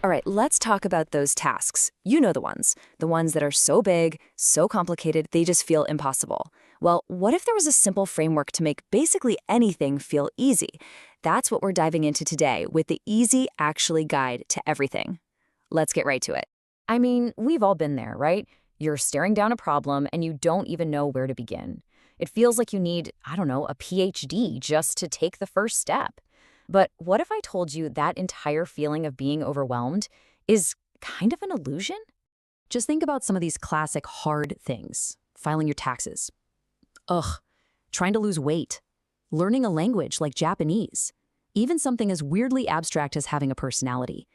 All right, let's talk about those tasks. You know the ones that are so big, so complicated, they just feel impossible. Well, what if there was a simple framework to make basically anything feel easy? That's what we're diving into today with the Easy Actually Guide to Everything. Let's get right to it. I mean, we've all been there, right? You're staring down a problem and you don't even know where to begin. It feels like you need, I don't know, a PhD just to take the first step. But what if I told you that entire feeling of being overwhelmed is kind of an illusion? Just think about some of these classic hard things. Filing your taxes. Ugh. Trying to lose weight. Learning a language like Japanese. Even something as weirdly abstract as having a personality.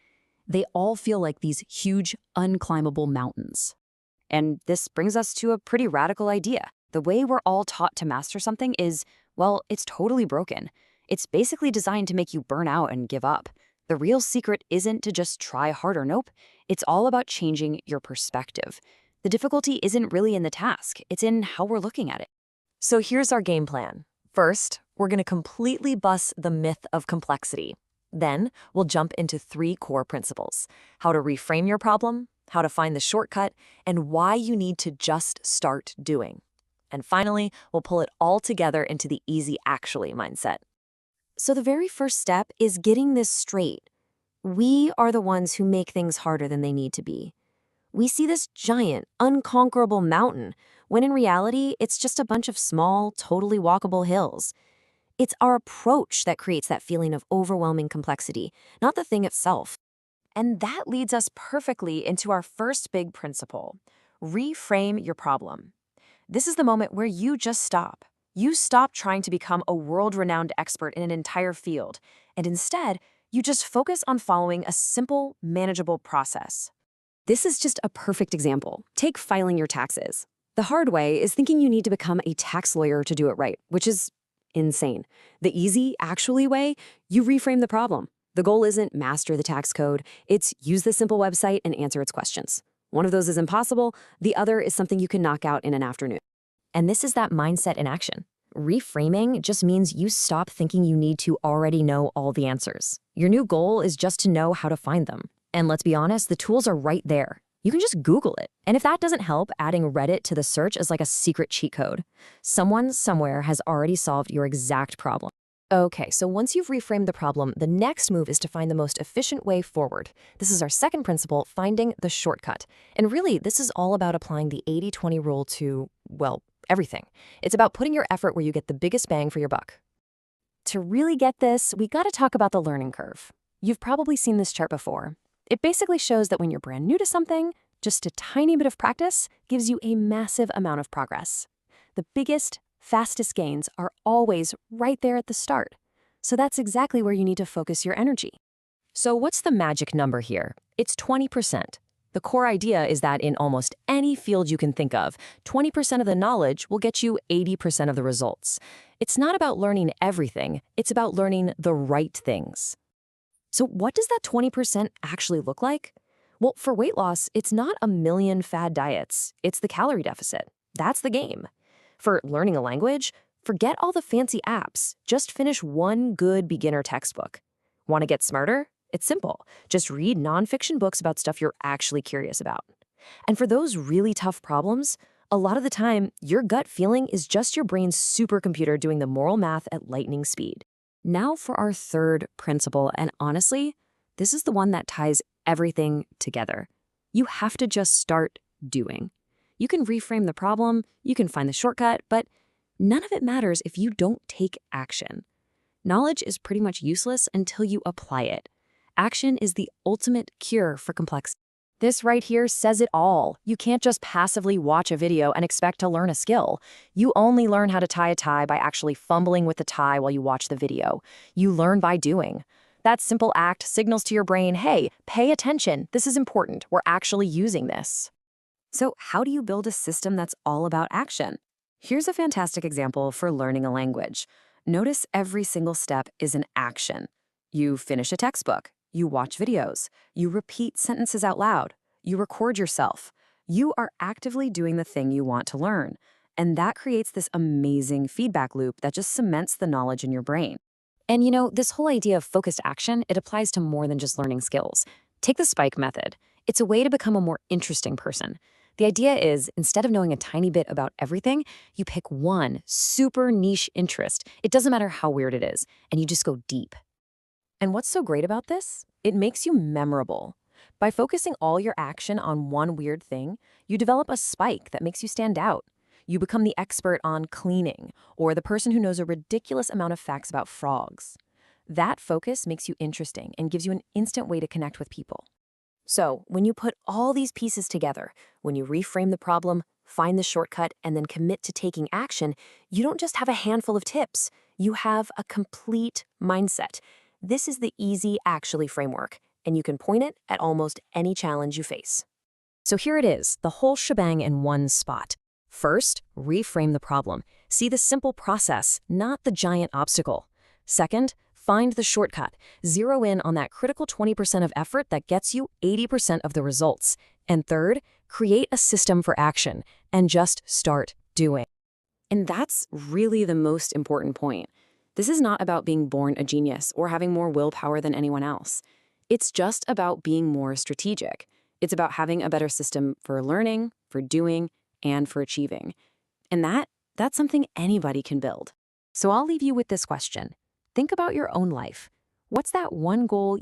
They all feel like these huge, unclimbable mountains. And this brings us to a pretty radical idea. The way we're all taught to master something is, well, it's totally broken. It's basically designed to make you burn out and give up. The real secret isn't to just try harder, nope. It's all about changing your perspective. The difficulty isn't really in the task, it's in how we're looking at it. So here's our game plan. First, we're going to completely bust the myth of complexity. Then, we'll jump into 3 core principles: how to reframe your problem, how to find the shortcut, and why you need to just start doing. And finally, we'll pull it all together into the Easy Actually mindset. So the very first step is getting this straight. We are the ones who make things harder than they need to be. We see this giant, unconquerable mountain, when in reality, it's just a bunch of small, totally walkable hills. It's our approach that creates that feeling of overwhelming complexity, not the thing itself. And that leads us perfectly into our first big principle: reframe your problem. This is the moment where you just stop. You stop trying to become a world-renowned expert in an entire field, and instead, you just focus on following a simple, manageable process. This is just a perfect example. Take filing your taxes. The hard way is thinking you need to become a tax lawyer to do it right, which is insane. The Easy Actually way, you reframe the problem. The goal isn't master the tax code, it's use the simple website and answer its questions. One of those is impossible, the other is something you can knock out in an afternoon. And this is that mindset in action. Reframing just means you stop thinking you need to already know all the answers. Your new goal is just to know how to find them. And let's be honest, the tools are right there. You can just Google it. And if that doesn't help, adding Reddit to the search is like a secret cheat code. Someone somewhere has already solved your exact problem. Okay, so once you've reframed the problem, the next move is to find the most efficient way forward. This is our second principle, finding the shortcut. And really, this is all about applying the 80-20 rule to, well, everything. It's about putting your effort where you get the biggest bang for your buck. To really get this, we got to talk about the learning curve. You've probably seen this chart before. It basically shows that when you're brand new to something, just a tiny bit of practice gives you a massive amount of progress. The biggest, fastest gains are always right there at the start. So that's exactly where you need to focus your energy. So what's the magic number here? It's 20%. The core idea is that in almost any field you can think of, 20% of the knowledge will get you 80% of the results. It's not about learning everything, it's about learning the right things. So what does that 20% actually look like? Well, for weight loss, it's not a million fad diets, it's the calorie deficit. That's the game. For learning a language, forget all the fancy apps. Just finish one good beginner textbook. Want to get smarter? It's simple. Just read nonfiction books about stuff you're actually curious about. And for those really tough problems, a lot of the time, your gut feeling is just your brain's supercomputer doing the moral math at lightning speed. Now for our third principle, and honestly, this is the one that ties everything together. You have to just start doing. You can reframe the problem, you can find the shortcut, but none of it matters if you don't take action. Knowledge is pretty much useless until you apply it. Action is the ultimate cure for complexity. This right here says it all. You can't just passively watch a video and expect to learn a skill. You only learn how to tie a tie by actually fumbling with the tie while you watch the video. You learn by doing. That simple act signals to your brain, hey, pay attention. This is important. We're actually using this. So how do you build a system that's all about action? Here's a fantastic example for learning a language. Notice every single step is an action. You finish a textbook. You watch videos. You repeat sentences out loud. You record yourself. You are actively doing the thing you want to learn. And that creates this amazing feedback loop that just cements the knowledge in your brain. And you know, this whole idea of focused action, it applies to more than just learning skills. Take the spike method. It's a way to become a more interesting person. The idea is, instead of knowing a tiny bit about everything, you pick one super niche interest. It doesn't matter how weird it is, and you just go deep. And what's so great about this? It makes you memorable. By focusing all your action on one weird thing, you develop a spike that makes you stand out. You become the expert on cleaning, or the person who knows a ridiculous amount of facts about frogs. That focus makes you interesting and gives you an instant way to connect with people. So, when you put all these pieces together, when you reframe the problem, find the shortcut, and then commit to taking action, you don't just have a handful of tips. You have a complete mindset. This is the Easy Actually framework, and you can point it at almost any challenge you face. So here it is, the whole shebang in one spot. First, reframe the problem. See the simple process, not the giant obstacle. Second, find the shortcut. Zero in on that critical 20% of effort that gets you 80% of the results. And third, create a system for action and just start doing. And that's really the most important point. This is not about being born a genius or having more willpower than anyone else. It's just about being more strategic. It's about having a better system for learning, for doing, and for achieving. And that's something anybody can build. So I'll leave you with this question. Think about your own life. What's that one goal